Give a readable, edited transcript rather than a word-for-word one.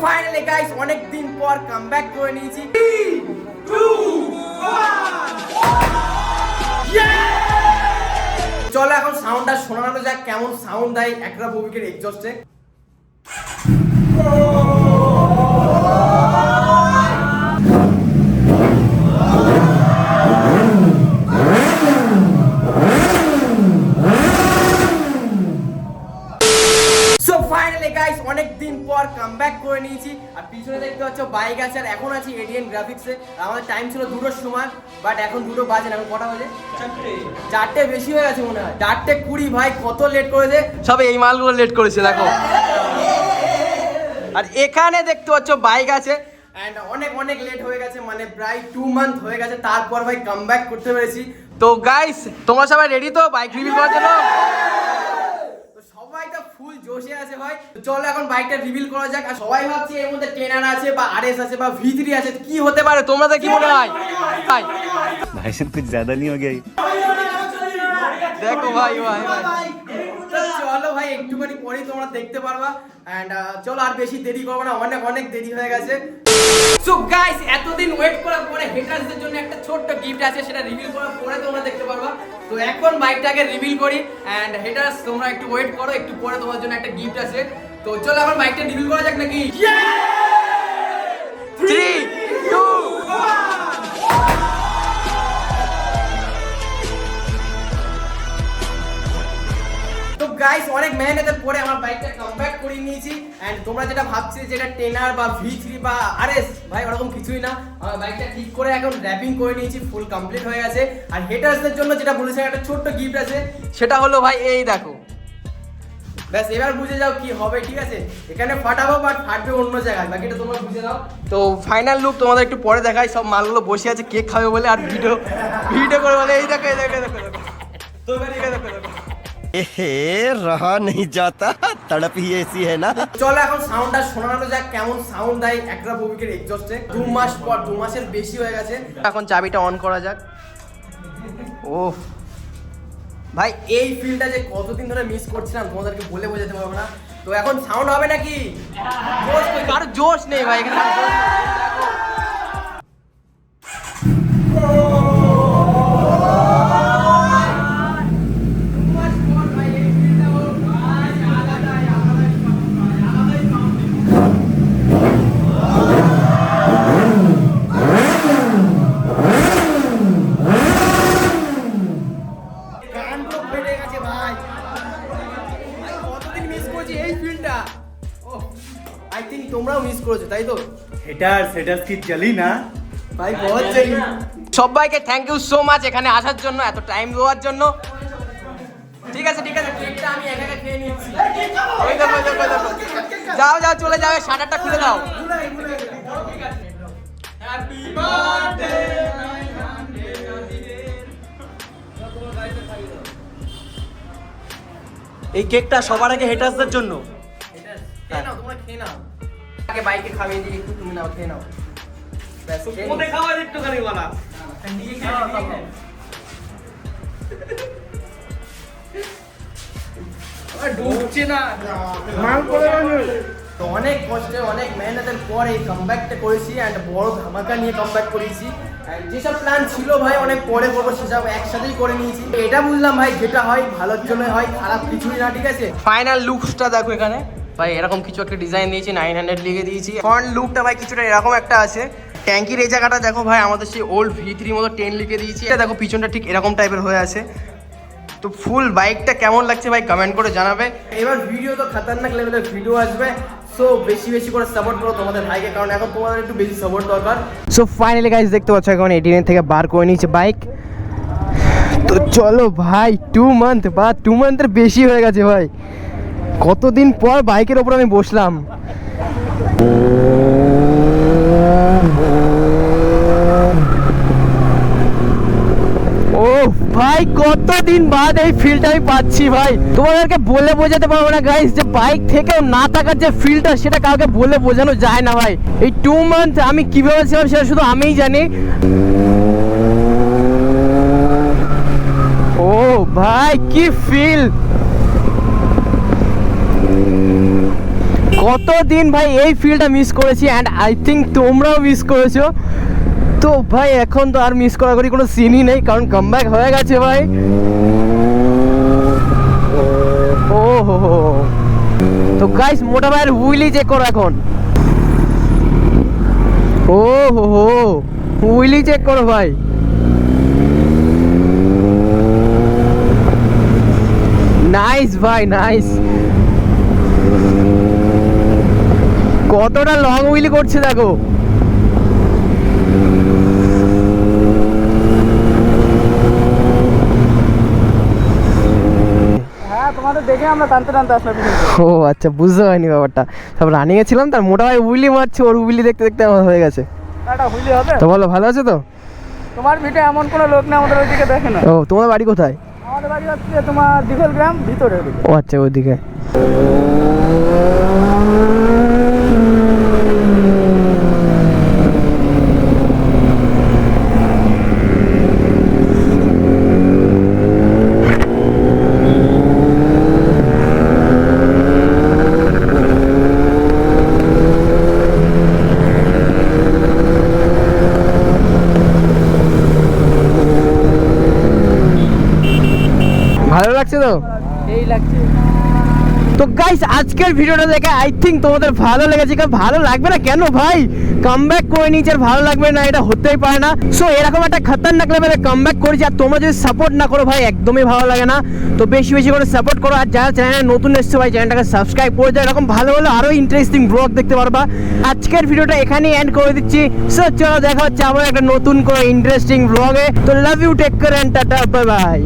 Finally guys অনেক দিন পর কামব্যাক করে নিয়েছি। 3 2 1 চলো এখন সাউন্ডটা শোনানো যাক কেমন সাউন্ড দেয় একটা বুবিকের এক্সজস্টে। অনেক দিন পর কামব্যাক করে নিয়েছি আর পিছনে দেখতে পাচ্ছ বাইক আছে আর এখন আছি এডিএন গ্রাফিক্সে। আমাদের টাইম ছিল 2টোর সময়, বাট এখন 2টো বাজে না। এখন কটা বাজে? 4টে বেশি হয়ে গেছে মনে হয়। 4:20 ভাই কত লেট করেছে। সব এই মালগুলো লেট করেছে দেখো। আর এখানে দেখতে পাচ্ছ বাইক আছে এন্ড অনেক অনেক লেট হয়ে গেছে, মানে প্রায় 2 মান্থ হয়ে গেছে তারপর ভাই কামব্যাক করতে পেরেছি। তো গাইস তোমরা সবাই রেডি তো বাইক রিভিউ করার জন্য? সবাই তো ফুল জোশে আছে ভাই। চলো এখন বাইকটা রিভিল করা যাক। আর সবাই ভাবছে এর মধ্যে টেনার আছে বা আরএস আছে বা V3 আছে, কি হতে পারে তোমাদের কি মনে হয়? ভাই भाई कुछ ज्यादा नहीं हो गया? দেখো ভাই ভাই চলো ভাই একটুখানি পরেই তোমরা দেখতে পারবা। এন্ড চলো আর বেশি দেরি করবো না, অনেক অনেক দেরি হয়ে গেছে। সো গাইস এতদিন ওয়েট করার পরে হেটার্সদের জন্য একটা ছোট্ট গিফট আছে, সেটা রিভিল করার পরে তোমরা দেখতে পারবা। তো এখন বাইকটাকে রিভিল করি এন্ড হেটার্স তোমরা একটু ওয়েট করো, একটু পরে তোমাদের জন্য একটা গিফট আছে। তো চলো এখন বাইকটা রিভিল করা যাক নাকি? 3 2 1 তো গাইস অনেক মেহনতের পরে আমার বাইকটা কামব্যাক করে নিয়েছি। এন্ড তোমরা যেটা ভাবছো যেটা টেনার বা V3 বা আরএস, ভাই ওরকম কিছুই না। আমার বাইকটা ঠিক করে এখন র‍্যাপিং করে নিয়েছি, ফুল কমপ্লিট হয়ে গেছে। আর হেটার্সদের জন্য যেটা বলেছি একটা ছোট্ট গিফট আছে, সেটা হলো ভাই এই দেখো। ব্যাস এবার বুঝে যাও কি হবে, ঠিক আছে? এখানে ফাটাবো বাট ফাটবে অন্য জায়গায়, বাকিটা তোমরা বুঝে নাও। তো ফাইনাল লুক তোমাদের একটু পরে দেখাই। সব মালগুলো বসে আছে কেক খাবে বলে আর ভিডিও করে বলে এই দেখো এই দেখো দেখো তো এবার এই দেখো দেখো रहा नहीं जाता, तड़प ही ऐसी है ना। চলো এখন সাউন্ডটা শোনানো যাক কেমন সাউন্ড দেয় একটা বুবিকের এক্সজস্টে। 2 মাস পর, 2 মাসের বেশি হয়ে গেছে। এখন চাবিটা অন করা যাক। ওহ ভাই এই ফিলটা যে কতদিন ধরে মিস করছিলাম তোমাদেরকে বলে বোঝাতে পারবো না। তো এখন সাউন্ড হবে নাকি? জোশ কই, কারো জোশ নেই ভাই এখানে। आई थिंक তোমরাও মিস করেছো তাই তো? হেটার্স কি চলি না ভাই বহুত চলি। সবাইকে থ্যাংক ইউ সো মাচ এখানে আসার জন্য, এত টাইম দেওয়ার জন্য। ঠিক আছে ঠিক আছে, কেকটা আমি একা একা খেয়ে নিচ্ছি। ওই দেখো ওই দেখো যাও যাও চলে যাও, শাটারটা খুলে দাও। হ্যাপি বার্থডে এই কেকটা সবার আগে হেটার্সদের জন্য। খেয়ে নাও, তোমরা খেয়ে নাও। আগে বাইকে খাইয়ে দিই একটু, তুমি নাও খেয়ে নাও। ব্যাস কোনে খাওয়া একটুখানি বলা নিয়ে খাও তখন। ডুবছে না মাল করে তো অনেক কষ্টে অনেক মেহনতের পর এই কামব্যাকটা করেছি এন্ড বড় ধামাকা নিয়ে কামব্যাক করেছি। এন্ড যেসব প্ল্যান ছিল ভাই অনেক পরে করবো সেসব একসাথেই করে নিয়েছি। এটা বুঝলাম ভাই যেটা হয় ভালোর জন্য হয়, খারাপ কিছুই না, ঠিক আছে? ফাইনাল লুকসটা দেখো এখানে ভাই, এরকম কিছু একটা ডিজাইন দিয়েছি, 900 লিখে দিয়েছি। ফ্রন্ট লুকটা ভাই কিছুটা এরকম একটা আছে। ট্যাঙ্কির এই জায়গাটা দেখো ভাই আমাদের সেই ওল্ড V3 মতো 10 লিখে দিয়েছি। এটা দেখো পিছনটা ঠিক এরকম টাইপের হয়ে আছে। তো ফুল বাইকটা কেমন লাগছে ভাই কমেন্ট করে জানাবে। এবার ভিডিও তো খতরনাক লেভেলের ভিডিও আসবে, সো বেশি বেশি করে সাপোর্ট করো তোমাদের ভাইকে, কারণ এখন তোমাদের একটু বেশি সাপোর্ট দরকার। সো ফাইনালি গাইস দেখতে পাচ্ছ এখন 18 থেকে বার করে নিয়েছে বাইক। তো চলো ভাই 2 মান্থ বা 2 মান্থের বেশি হয়ে গেছে ভাই, কতদিন পর বাইকের ওপর আমি বসলাম। ও ভাই কতদিন বাদ এই ফিলটা আমি পাচ্ছি ভাই, তোমাদেরকে বলে বোঝাতে পারবো না গাইস যে বাইক থেকেও না থাকার যে ফিলটা সেটা কাউকে বলে বোঝানো যায় না ভাই। এই 2 মান্থ আমি কিভাবে ছিলাম সেটা শুধু আমিই জানি। ও ভাই কি ফিল, কতদিন ভাই এই ফিলটা মিস করেছি অ্যান্ড আই থিঙ্ক তোমরাও মিস করেছো। তো ভাই এখন তো আর মিস করার কোনো সিনই নেই, কারণ কামব্যাক হয়ে গেছে ভাই। ও হো হো, তো গাইস মোটা ভাইয়ের হুইলি চেক করো এখন। ও হো হো, হুইলি চেক করো ভাই। নাইস ভাই নাইস, কতটা লং হুইলি করছে দেখো। হ্যাঁ তোমাদের দেখে আমরা টানতে টানতে আসলাম। ও আচ্ছা, বুঝতে পারিনি ব্যাপারটা। সব রানিংয়ে ছিলাম, তার মোটা ভাই হুইলি মারছে, ওর হুইলি দেখতে দেখতে আমার হয়ে গেছে। একটা হুইলি হবে তো বলো, ভালো আছে তো? তোমার ভিটে এমন কোনো লোক না আমাদের ওইদিকে দেখে না। ও তোমার বাড়ি কোথায়? আমাদের বাড়ি হচ্ছে তোমার দিঘল গ্রাম ভিতরে। ও আচ্ছা, ওইদিকে। ভালো লাগছে তো? এই লাগছে। তো গাইস আজকের ভিডিওটা দেখে আই থিঙ্ক তোমাদের ভালো লেগেছে। কারণ ভালো লাগবে না কেন ভাই, কামব্যাক করে নিয়েছি আর ভালো লাগবে না, এটা হতেই পারে না। সো এরকম একটা খতরনাক লেভেলে কামব্যাক করেছি, আর তোমরা যদি সাপোর্ট না করো ভাই একদমই ভালো লাগে না। তো বেশি বেশি করে সাপোর্ট করো, আর যারা চ্যানেলে নতুন এসছে ভাই চ্যানেলটাকে সাবস্ক্রাইব করে দাও, এরকম ভালো ভালো আরো ইন্টারেস্টিং ব্লগ দেখতে পারবা। আজকের ভিডিওটা এখানেই এন্ড করে দিচ্ছি। সো চলো দেখা হচ্ছে আবার একটা নতুন করে ইন্টারেস্টিং ব্লগে। তো love you, take care and tata, bye by.